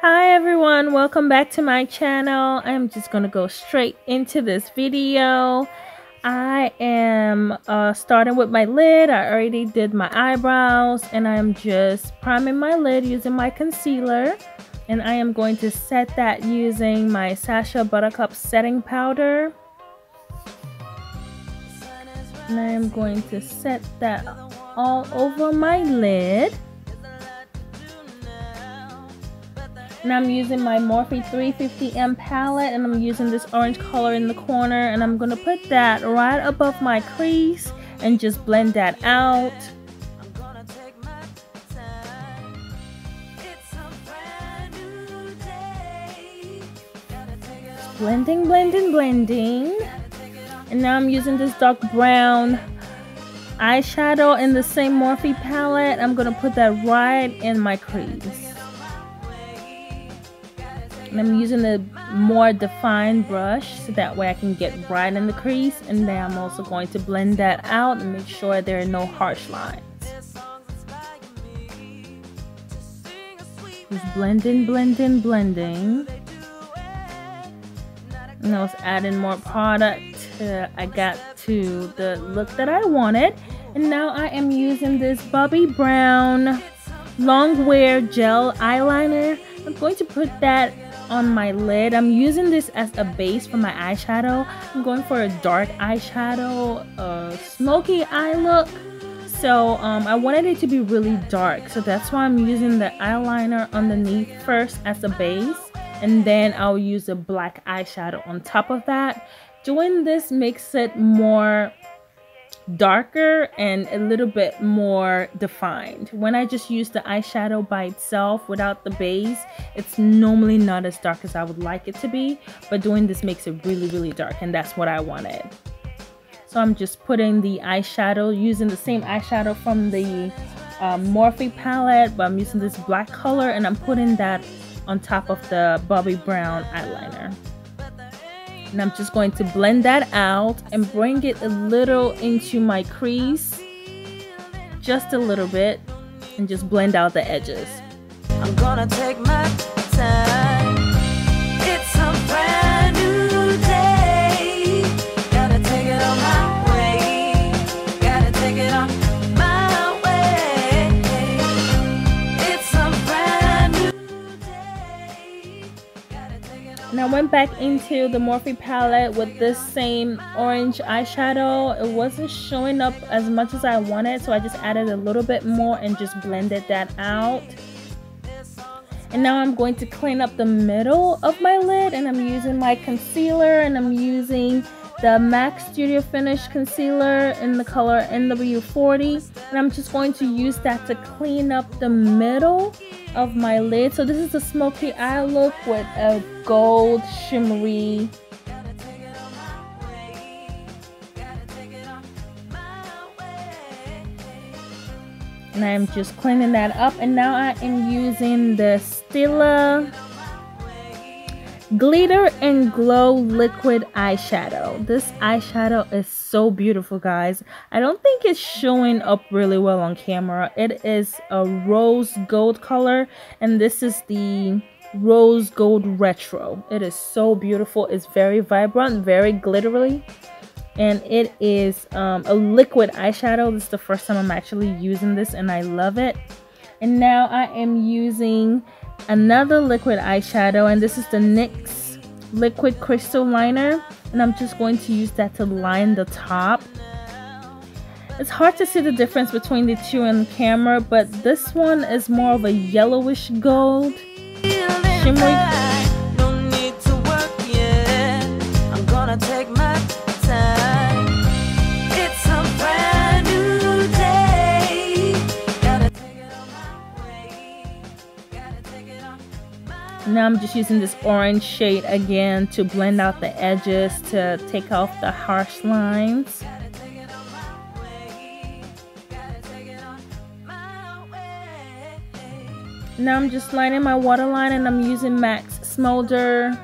Hi everyone, welcome back to my channel. I'm just gonna go straight into this video. I am starting with my lid. I already did my eyebrows and I'm just priming my lid using my concealer, and I am going to set that using my Sacha Buttercup setting powder, and I am going to set that all over my lid. And I'm using my Morphe 350M palette, and I'm using this orange color in the corner, and I'm going to put that right above my crease and just blend that out. Just blending, blending, blending. And now I'm using this dark brown eyeshadow in the same Morphe palette. I'm going to put that right in my crease. And I'm using the more defined brush so that way I can get right in the crease, and then I'm also going to blend that out and make sure there are no harsh lines. Just blending, blending, blending. And I was adding more product till I got to the look that I wanted. And now I am using this Bobbi Brown Longwear Gel Eyeliner. I'm going to put that on my lid. I'm using this as a base for my eyeshadow. I'm going for a dark eyeshadow, a smoky eye look. So I wanted it to be really dark, so that's why I'm using the eyeliner underneath first as a base, and then I'll use a black eyeshadow on top of that. Doing this makes it more darker and a little bit more defined. When I just use the eyeshadow by itself without the base, it's normally not as dark as I would like it to be, but doing this makes it really, really dark, and that's what I wanted. So I'm just putting the eyeshadow, using the same eyeshadow from the Morphe palette, but I'm using this black color, and I'm putting that on top of the Bobbi Brown eyeliner. And I'm just going to blend that out and bring it a little into my crease, just a little bit, and just blend out the edges. I'm gonna take my time. It's a brand new day. Gotta take it on my way. Gotta take it on my way. It's a brand new day. And I went back into the Morphe palette with this same orange eyeshadow. It wasn't showing up as much as I wanted, so I just added a little bit more and just blended that out. And now I'm going to clean up the middle of my lid, and I'm using my concealer, and I'm using the MAC Studio Finish concealer in the color NW40, and I'm just going to use that to clean up the middle of my lid. So this is a smoky eye look with a gold shimmery and I'm just cleaning that up. And now I am using the Stilla Glitter and Glow liquid eyeshadow. This eyeshadow is so beautiful, guys. I don't think it's showing up really well on camera. It is a rose gold color, and this is the rose gold retro. It is so beautiful. It's very vibrant, very glittery, and it is a liquid eyeshadow. This is the first time I'm actually using this, and I love it. And now I am using another liquid eyeshadow, and this is the NYX liquid crystal liner, and I'm just going to use that to line the top. It's hard to see the difference between the two on camera, but this one is more of a yellowish gold shimmery. Don't need to work yet. I'm gonna take my time. It's a brand new day. Gotta take it on my way. Gotta take it on my way. Now I'm just using this orange shade again to blend out the edges, to take off the harsh lines. Now I'm just lining my waterline, and I'm using MAC's Smolder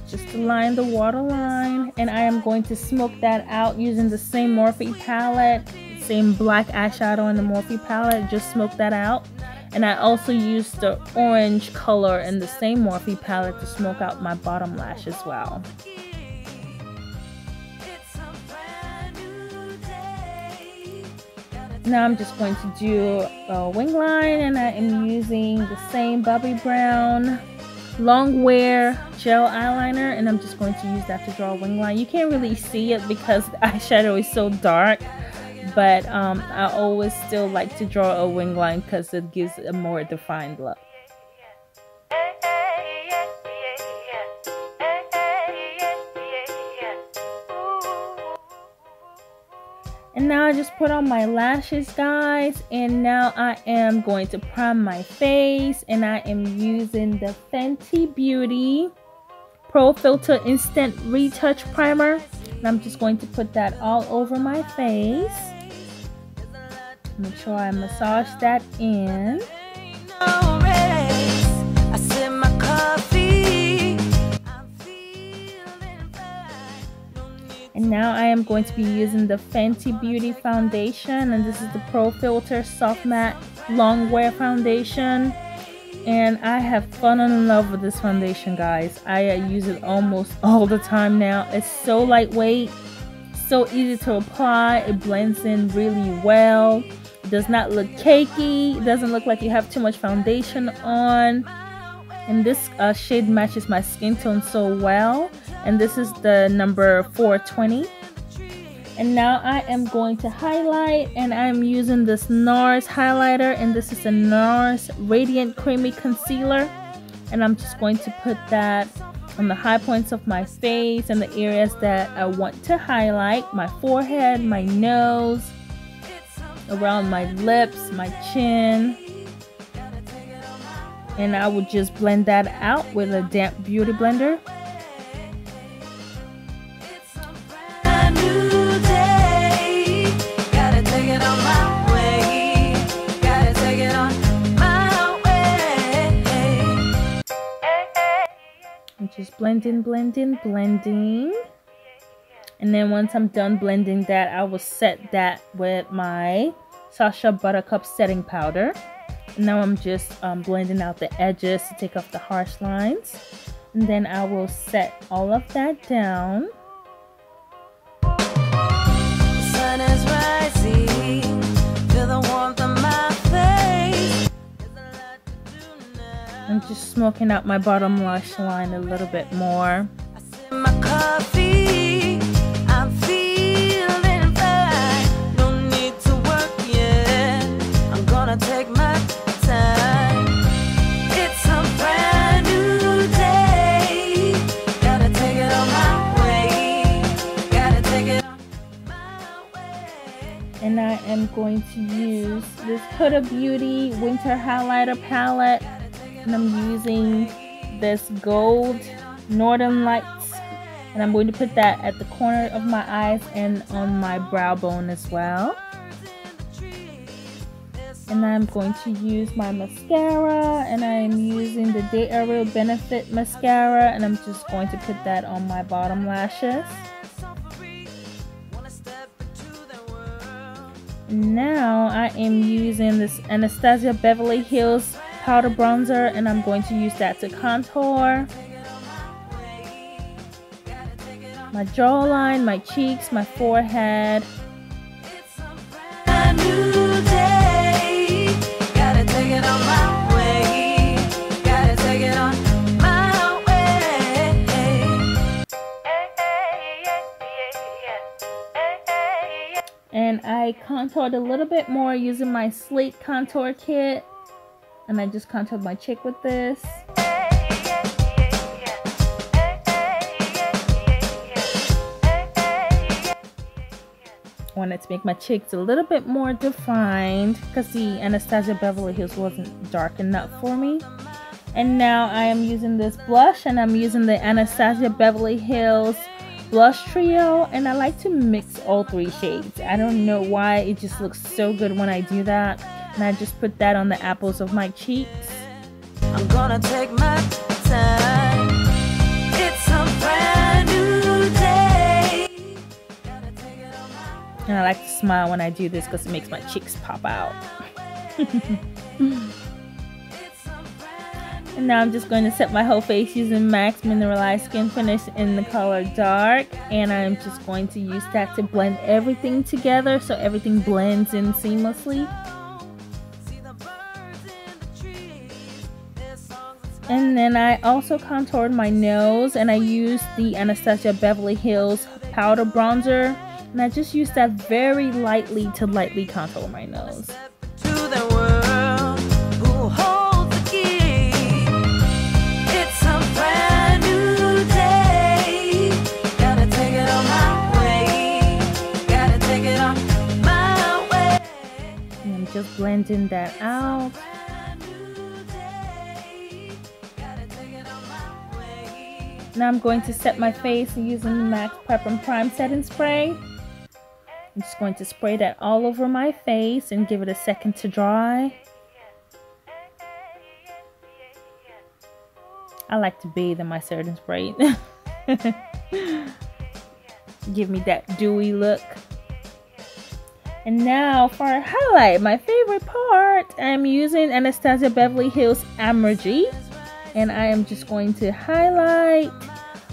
just to line the waterline, and I am going to smoke that out using the same Morphe palette, same black eyeshadow in the Morphe palette. Just smoke that out. And I also used the orange color in the same Morphe palette to smoke out my bottom lash as well. Now I'm just going to do a wing line, and I am using the same Bobbi Brown Longwear gel eyeliner, and I'm just going to use that to draw a wing line. You can't really see it because the eyeshadow is so dark, but I always still like to draw a wing line because it gives a more defined look. And now I just put on my lashes, guys, and now I am going to prime my face, and I am using the Fenty Beauty Profilter Instant Retouch Primer, and I'm just going to put that all over my face. Make sure I massage that in. And now I am going to be using the Fenty Beauty foundation, and this is the Profilter Soft Matte Longwear foundation. And I have fallen in love with this foundation, guys. I use it almost all the time now. It's so lightweight, so easy to apply. It blends in really well. It does not look cakey. It doesn't look like you have too much foundation on. And this shade matches my skin tone so well. And this is the number 420. And now I am going to highlight, and I'm using this NARS highlighter, and this is a NARS Radiant Creamy Concealer. And I'm just going to put that on the high points of my face and the areas that I want to highlight: my forehead, my nose, around my lips, my chin. And I will just blend that out with a damp beauty blender. I'm just blending, blending, blending. And then once I'm done blending that, I will set that with my Sacha Buttercup setting powder. And now I'm just blending out the edges to take off the harsh lines. And then I will set all of that down. The sun is rising, feel the warmth of my face. I'm just smoking out my bottom lash line a little bit more. I sip my coffee, I'm feeling fine. No need to work yet, I'm gonna take my time. It's a brand new day, gotta take it on my way, gotta take it on my way. And I am going to use this Huda Beauty Winter Highlighter Palette. And I'm using this gold Northern Lights, and I'm going to put that at the corner of my eyes and on my brow bone as well. And I'm going to use my mascara, and I'm using the Day Ariel Benefit mascara, and I'm just going to put that on my bottom lashes. Now I am using this AnastasiaBeverlyHills powder bronzer, and I'm going to use that to contour my jawline, my cheeks, my forehead. A new day, gotta take it on my way, gotta take it on my way. And I contoured a little bit more using my Slate contour kit. And I just contoured my cheek with this. I wanted to make my cheeks a little bit more defined because the Anastasia Beverly Hills wasn't dark enough for me. And now I am using this blush, and I'm using the Anastasia Beverly Hills Blush Trio. And I like to mix all three shades. I don't know why, it just looks so good when I do that. And I just put that on the apples of my cheeks. I'm gonna take my time. It's a brand new day. And I like to smile when I do this because it makes my cheeks pop out. And now I'm just going to set my whole face using MAC's Mineralized Skin Finish in the color Dark. And I'm just going to use that to blend everything together so everything blends in seamlessly. And then I also contoured my nose, and I used the AnastasiaBeverlyHills powder bronzer. And I just used that very lightly to lightly contour my nose. Just blending that out. Now I'm going to set my face using the MAC Prep and Prime Setting Spray. I'm just going to spray that all over my face and give it a second to dry. I like to bathe in my setting spray. Give me that dewy look. And now for a highlight, my favorite part, I'm using AnastasiaBeverlyHills Amregy. And I am just going to highlight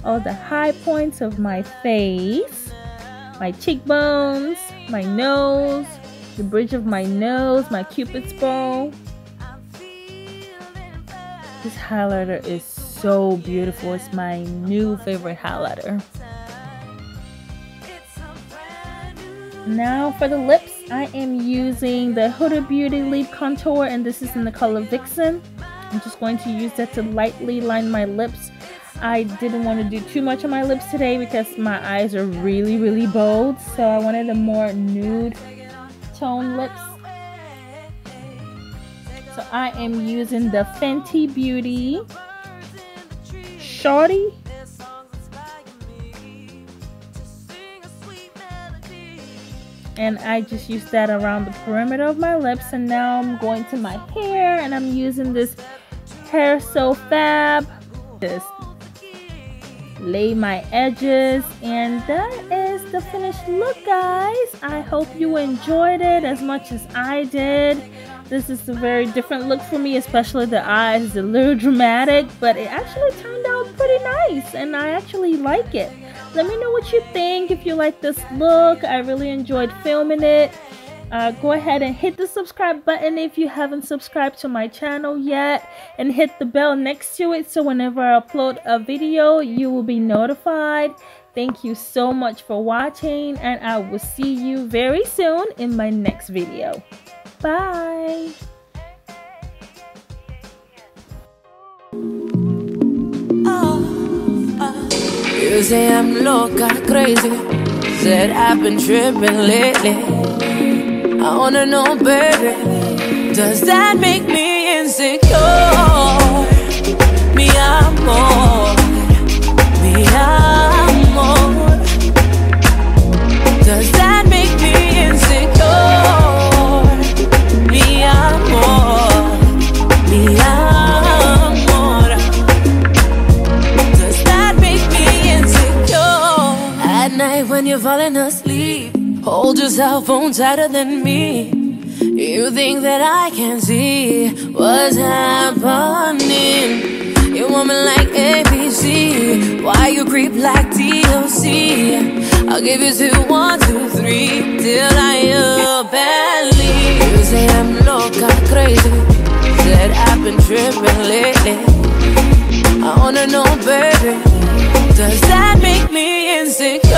all the high points of my face, my cheekbones, my nose, the bridge of my nose, my cupid's bow. This highlighter is so beautiful. It's my new favorite highlighter. Now for the lips, I am using the Huda Beauty Lip Contour, and this is in the color Vixen. I'm just going to use that to lightly line my lips. I didn't want to do too much on my lips today because my eyes are really bold, so I wanted a more nude tone lips. So I am using the Fenty Beauty Shawty. And I just used that around the perimeter of my lips. And now I'm going to my hair, and I'm using this Hair So Fab. Just lay my edges, and that is the finished look, guys. I hope you enjoyed it as much as I did. This is a very different look for me, especially the eyes. It's a little dramatic, but it actually turned out pretty nice, and I actually like it. Let me know what you think, if you like this look. I really enjoyed filming it. Go ahead and hit the subscribe button if you haven't subscribed to my channel yet, and hit the bell next to it so whenever I upload a video you will be notified. Thank you so much for watching, and I will see you very soon in my next video. Bye. You say I'm loca, crazy. Said I've been tripping lately. I wanna know, baby, does that make me insecure? Me amor, me amor. Does that make me insecure? Me amor, me amor. Does that make me insecure? At night when you're falling asleep, hold your cell phone tighter than me. You think that I can see what's happening. You want me like ABC, why you creep like TLC? I'll give you 2, 1, 2, 3 till I up and leave. You say I'm loca, crazy. Said I've been tripping lately. I wanna know, baby, does that make me insecure?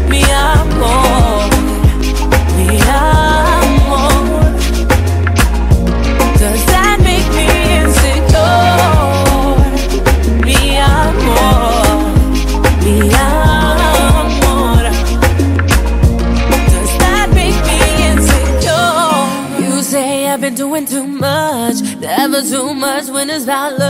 Mi amor, mi amor. Does that make me insecure? Mi amor, mi amor. Does that make me insecure? You say I've been doing too much, never too much when it's about love.